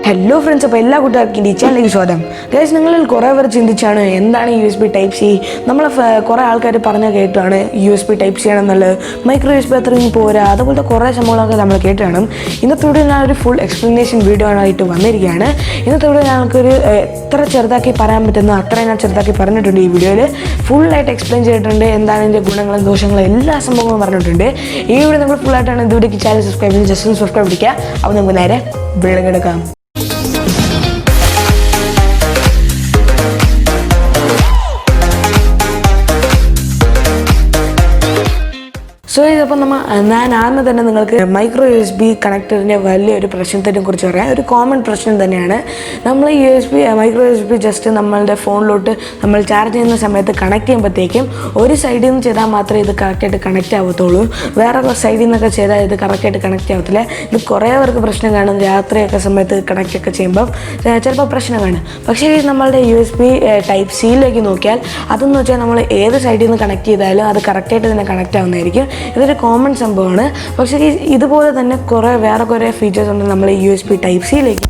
Hello friends, അപ്പോൾ എല്ലാ കൂട്ടുകാർക്കും ഈ ചാനലിലേക്ക് സ്വാഗതം. ഗൈസ്, നിങ്ങളിൽ കുറേ പേർ ചിന്തിച്ചാണ് എന്താണ് USB ടൈപ്പ് സി. നമ്മൾ കുറേ ആൾക്കാർ പറഞ്ഞു കേട്ടാണ് USB ടൈപ്പ് സി ആണെന്നുള്ളത്, മൈക്രോ USB അത്രയും പോരാ, അതുപോലത്തെ കുറേ സംഭവങ്ങളൊക്കെ നമ്മൾ കേട്ടാണ്. ഇന്നത്തെ വീഡിയോ ഞാനൊരു ഫുൾ എക്സ്പ്ലനേഷൻ വീഡിയോ ആയിട്ട് വന്നിരിക്കുകയാണ്. ഇന്നത്തെ വീഡിയോ ഞങ്ങൾക്കൊരു എത്ര ചെറുതാക്കി പറയാൻ പറ്റുന്ന അത്രയും ഞാൻ ചെറുതാക്കി പറഞ്ഞിട്ടുണ്ട്. ഈ വീഡിയോയിൽ ഫുള്ളായിട്ട് എക്സ്പ്ലെയിൻ ചെയ്തിട്ടുണ്ട്. എന്താണ് ഇതിൻ്റെ ഗുണങ്ങളും ദോഷങ്ങളും എല്ലാ സംഭവങ്ങളും പറഞ്ഞിട്ടുണ്ട്. ഈ വീഡിയോ നമ്മൾ ഫുള്ളായിട്ടാണ് ഇതുവരെയ്ക്ക് ചാനൽ സബ്സ്ക്രൈബ് ചെയ്ത് ജസ്റ്റ് സബ്സ്ക്രൈബ് പിടിക്കുക. അപ്പോൾ നമുക്ക് നേരെ വീഡിയോയിലെടുക്കാം. സോ ഇതിപ്പോൾ ഞാൻ ആദ്യം തന്നെ നിങ്ങൾക്ക് മൈക്രോ USB കണക്ടറിൻ്റെ വലിയൊരു പ്രശ്നത്തിനെ കുറിച്ച് പറയാം. ഒരു കോമൺ പ്രശ്നം തന്നെയാണ്. നമ്മൾ മൈക്രോ USB ജസ്റ്റ് നമ്മളുടെ ഫോണിലോട്ട് നമ്മൾ ചാർജ് ചെയ്യുന്ന സമയത്ത് കണക്ട് ചെയ്യുമ്പോഴത്തേക്കും ഒരു സൈഡിൽ നിന്ന് ചെയ്താൽ മാത്രമേ ഇത് കറക്റ്റായിട്ട് കണക്റ്റ് ആവത്തുള്ളൂ. വേറെ സൈഡിൽ നിന്നൊക്കെ ചെയ്താൽ ഇത് കറക്റ്റായിട്ട് കണക്റ്റ് ആവത്തില്ല. ഇത് കുറേ പേർക്ക് പ്രശ്നം കാണും. രാത്രിയൊക്കെ സമയത്ത് കണക്റ്റ് ഒക്കെ ചെയ്യുമ്പം ചിലപ്പോൾ പ്രശ്നം കാണും. പക്ഷേ നമ്മളുടെ USB ടൈപ്പ് സിയിലേക്ക് നോക്കിയാൽ അതെന്ന് വെച്ചാൽ നമ്മൾ ഏത് സൈഡിൽ നിന്ന് കണക്ട് ചെയ്താലും അത് കറക്റ്റായിട്ട് തന്നെ കണക്റ്റ് ആവുന്നതായിരിക്കും. ഇതൊരു കോമൺ സംഭവമാണ്. പക്ഷേ ഇതുപോലെ തന്നെ വേറെ കുറേ ഫീച്ചേഴ്സ് ഉണ്ട് നമ്മൾ USB ടൈപ്പ് സിയിലേക്ക്.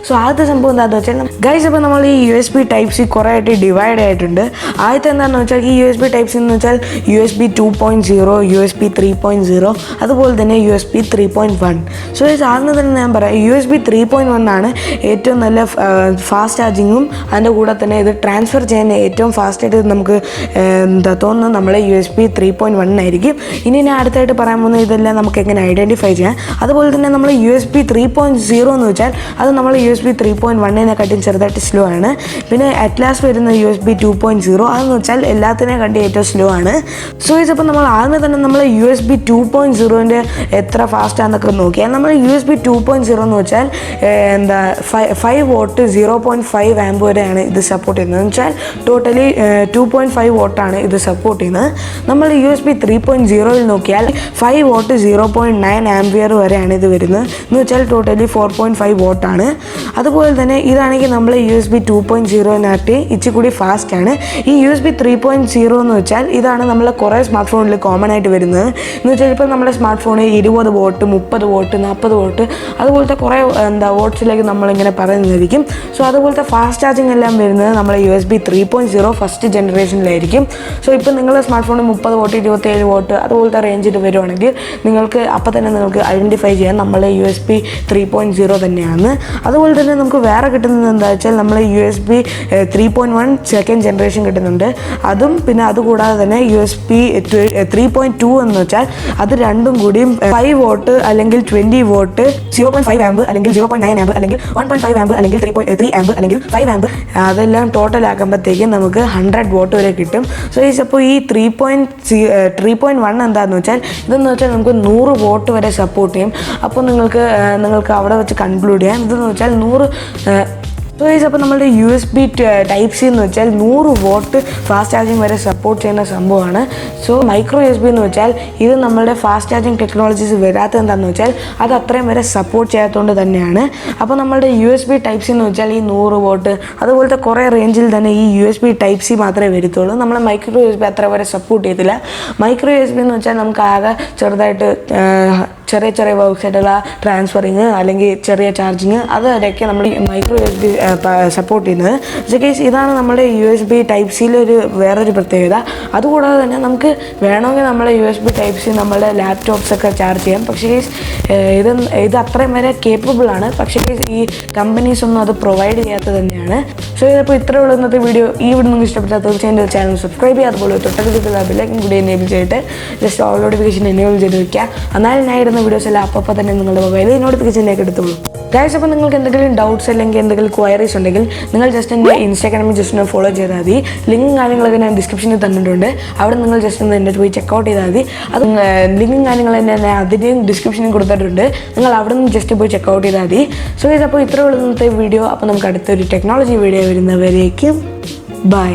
സോ ആദ്യത്തെ സംഭവം എന്താണെന്ന് വെച്ചാൽ ഗൈസ്, അപ്പോൾ നമ്മൾ ഈ USB ടൈപ്പ് സി കുറേ ആയിട്ട് ഡിവൈഡ് ആയിട്ടുണ്ട്. ആദ്യത്തെ എന്താണെന്ന് വെച്ചാൽ ഈ USB ടൈപ്പ് സി എന്ന് വെച്ചാൽ USB 2.0, USB 3.0, അതുപോലെ തന്നെ USB 3.1. സോ ഗൈസ്, ആദ്യം തന്നെ ഞാൻ പറയാം, USB 3.1 ആണ് ഏറ്റവും നല്ല ഫാസ്റ്റ് ചാർജിങ്ങും അതിൻ്റെ കൂടെ തന്നെ ഇത് ട്രാൻസ്ഫർ ചെയ്യാൻ ഏറ്റവും ഫാസ്റ്റായിട്ട് നമുക്ക് തോന്നുന്നത് നമ്മളെ USB 3.1 ആയിരിക്കും. ഇനി ഞാൻ അടുത്തായിട്ട് പറയാൻ പോകുന്നത് ഇതെല്ലാം നമുക്ക് എങ്ങനെ ഐഡൻറ്റിഫൈ ചെയ്യാം. അതുപോലെ തന്നെ നമ്മൾ USB 3.0 എന്ന് വെച്ചാൽ അത് നമ്മൾ USB 3.1-നെക്കാട്ടും ചെറുതായിട്ട് സ്ലോ ആണ്. പിന്നെ അറ്റ്ലാസ് വരുന്ന USB 2.0 അതെന്ന് വെച്ചാൽ എല്ലാത്തിനെക്കാട്ടും ഏറ്റവും സ്ലോ ആണ്. സോ ഇതിപ്പോൾ നമ്മൾ ആദ്യമേ തന്നെ നമ്മൾ USB 2.0-ൻ്റെ എത്ര ഫാസ്റ്റ് ആണെന്നൊക്കെ നോക്കിയാൽ നമ്മൾ USB 2.0 എന്ന് വെച്ചാൽ 5 watt 0.5 ആമ്പ് വരെയാണ് ഇത് സപ്പോർട്ട് ചെയ്യുന്നത്. എന്ന് വെച്ചാൽ ടോട്ടലി 2.5 watt-ആണ് ഇത് സപ്പോർട്ട് ചെയ്യുന്നത്. നമ്മൾ USB 3.0-ൽ നോക്കിയാൽ 5 watt 0.9 ആംപിയർ വരെയാണ് ഇത് വരുന്നത്. എന്ന് വെച്ചാൽ ടോട്ടലി 4.5 watt-ആണ്. അതുപോലെ തന്നെ ഇതാണെങ്കിൽ നമ്മൾ USB 2.0-നായിട്ട് ഇച്ചിരി കൂടി ഫാസ്റ്റാണ്. ഈ USB 3.0 എന്ന് വെച്ചാൽ ഇതാണ് നമ്മൾ കുറേ സ്മാർട്ട് ഫോണിൽ കോമൺ ആയിട്ട് വരുന്നത്. എന്ന് വെച്ചാൽ ഇപ്പോൾ നമ്മുടെ സ്മാർട്ട് ഫോണിൽ 20 watt 30 watt 40 watt അതുപോലത്തെ കുറേ വാട്ട്സിലേക്ക് നമ്മളിങ്ങനെ പറയുന്നതായിരിക്കും. സോ അതുപോലത്തെ ഫാസ്റ്റ് ചാർജിങ് എല്ലാം വരുന്നത് നമ്മൾ USB 3.0 ഫസ്റ്റ് ജനറേഷനിലായിരിക്കും. സോ ഇപ്പോൾ നിങ്ങളുടെ സ്മാർട്ട് ഫോണിൽ 30 watt 27 watt അതുപോലത്തെ റേഞ്ചിൽ വരുവാണെങ്കിൽ നിങ്ങൾക്ക് അപ്പോൾ തന്നെ നിങ്ങൾക്ക് ഐഡൻറ്റിഫൈ ചെയ്യാൻ നമ്മളെ USB 3.0 തന്നെയാണ്. അതുപോലെ തന്നെ നമുക്ക് വേറെ കിട്ടുന്നത് എന്താ വെച്ചാൽ നമ്മൾ USB 3.1 സെക്കൻഡ് ജനറേഷൻ കിട്ടുന്നുണ്ട്. അതും പിന്നെ അതുകൂടാതെ തന്നെ USB 3.2 എന്ന് വെച്ചാൽ അത് രണ്ടും കൂടിയും 5 watt അല്ലെങ്കിൽ 20 watt 0.5 ആമ്പ് അല്ലെങ്കിൽ 0.9 ആമ്പ് അല്ലെങ്കിൽ 1.5 ആമ്പ് അല്ലെങ്കിൽ 3 ആമ്പ് അല്ലെങ്കിൽ 5 ആമ്പ് അതെല്ലാം ടോട്ടൽ ആക്കുമ്പോഴത്തേക്കും നമുക്ക് 100 watt വരെ കിട്ടും. സോ അപ്പോൾ ഈ 3.1 എന്താണെന്ന് വെച്ചാൽ ഇതെന്ന് വെച്ചാൽ നമുക്ക് 100 watt വരെ സപ്പോർട്ട് ചെയ്യും. അപ്പോൾ നിങ്ങൾക്ക് അവിടെ വെച്ച് കൺക്ലൂഡ് ചെയ്യാം. ഇതെന്ന് വെച്ചാൽ 100. സോ ഗൈസ്, അപ്പോൾ നമ്മളുടെ USB ടൈപ്പ് സി എന്ന് വെച്ചാൽ 100 watt ഫാസ്റ്റ് ചാർജിങ് വരെ സപ്പോർട്ട് ചെയ്യുന്ന സംഭവമാണ്. സോ മൈക്രോ USB എന്ന് വെച്ചാൽ ഇത് നമ്മളുടെ ഫാസ്റ്റ് ചാർജിങ് ടെക്നോളജീസ് വരാത്തത് എന്താണെന്ന് വെച്ചാൽ അത് അത്രയും വരെ സപ്പോർട്ട് ചെയ്യാത്തതുകൊണ്ട് തന്നെയാണ്. അപ്പോൾ നമ്മളുടെ USB ടൈപ്പ് സി എന്ന് വെച്ചാൽ ഈ 100 watt അതുപോലത്തെ കുറേ റേഞ്ചിൽ തന്നെ ഈ USB ടൈപ്പ് സി മാത്രമേ വരത്തുള്ളൂ. നമ്മൾ മൈക്രോ USB അത്ര വരെ സപ്പോർട്ട് ചെയ്തില്ല. മൈക്രോ USB എന്ന് വെച്ചാൽ നമുക്ക് ആകെ ചെറുതായിട്ട് ചെറിയ വെബ്സൈറ്റുള്ള ട്രാൻസ്ഫറിങ് അല്ലെങ്കിൽ ചെറിയ ചാർജിങ് അതുവരെയൊക്കെ നമ്മൾ മൈക്രോ USB സപ്പോർട്ട് ചെയ്യുന്നത്. പക്ഷേ കേസ് ഇതാണ് നമ്മുടെ USB ടൈപ്പ് സിയിലൊരു വേറൊരു പ്രത്യേകത. അതുകൂടാതെ തന്നെ നമുക്ക് വേണമെങ്കിൽ നമ്മുടെ USB ടൈപ്പ് സി നമ്മുടെ ലാപ്ടോപ്സൊക്കെ ചാർജ് ചെയ്യാം. പക്ഷേ കേസ് ഇത് അത്രയും വരെ കേപ്പബിൾ ആണ്. പക്ഷേ കേസ് ഈ കമ്പനീസ് ഒന്നും അത് പ്രൊവൈഡ് ചെയ്യാത്തത് തന്നെയാണ്. സോ ഇതിപ്പോൾ ഇത്രയേ ഉള്ളൂ ഇന്നത്തെ വീഡിയോ. ഈ വീഡിയോ നിങ്ങൾക്ക് ഇഷ്ടപ്പെട്ടാൽ തീർച്ചയായും ചാനൽ സബ്സ്ക്രൈബ് ചെയ്യുക. അതുപോലെ തൊട്ടടുത്തുള്ള ബെല്ലൈക്കൻ കൂടി എനേബിൾ ചെയ്തിട്ട് ജസ്റ്റ് ഓൾ നോട്ടിഫിക്കേഷൻ എനേബിൾ ചെയ്ത് വയ്ക്കുക. എന്നാലും ഞാൻ ഇടുന്ന വീഡിയോസ് എല്ലാം അപ്പോൾ തന്നെ നിങ്ങളുടെ മൊബൈലിൽ നോട്ടിഫിക്കേഷനിലേക്ക് എടുത്തോളൂ. ഗൈസ്, അപ്പോൾ നിങ്ങൾക്ക് എന്തെങ്കിലും ഡൗട്ട്സ് അല്ലെങ്കിൽ എന്തെങ്കിലും ക്വയറീസ് ഉണ്ടെങ്കിൽ നിങ്ങൾ ജസ്റ്റ് എൻ്റെ ഇൻസ്റ്റാഗ്രാമിൽ ജസ്റ്റ് ഒന്ന് ഫോളോ ചെയ്താൽ മതി. ലിങ്കും കാര്യങ്ങളൊക്കെ ഞാൻ ഡിസ്ക്രിപ്ഷനിൽ തന്നിട്ടുണ്ട്. അവിടെ നിങ്ങൾ ജസ്റ്റ് ഒന്ന് എൻ്റെ പോയി ചെക്കൗട്ട് ചെയ്താൽ മതി. അത് ലിങ്കും കാര്യങ്ങൾ തന്നെ അതിൻ്റെയും ഡിസ്ക്രിപ്ഷനിൽ കൊടുത്തിട്ടുണ്ട്. നിങ്ങൾ അവിടെ നിന്ന് ജസ്റ്റ് പോയി ചെക്കൗട്ട് ചെയ്താൽ മതി. സോ ഗൈസ്, അപ്പോൾ ഇത്രയേ ഉള്ളൂ ഇന്നത്തെ വീഡിയോ. അപ്പോൾ നമുക്ക് അടുത്തൊരു ടെക്നോളജി വീഡിയോ വരുന്നവരേക്കും ബൈ.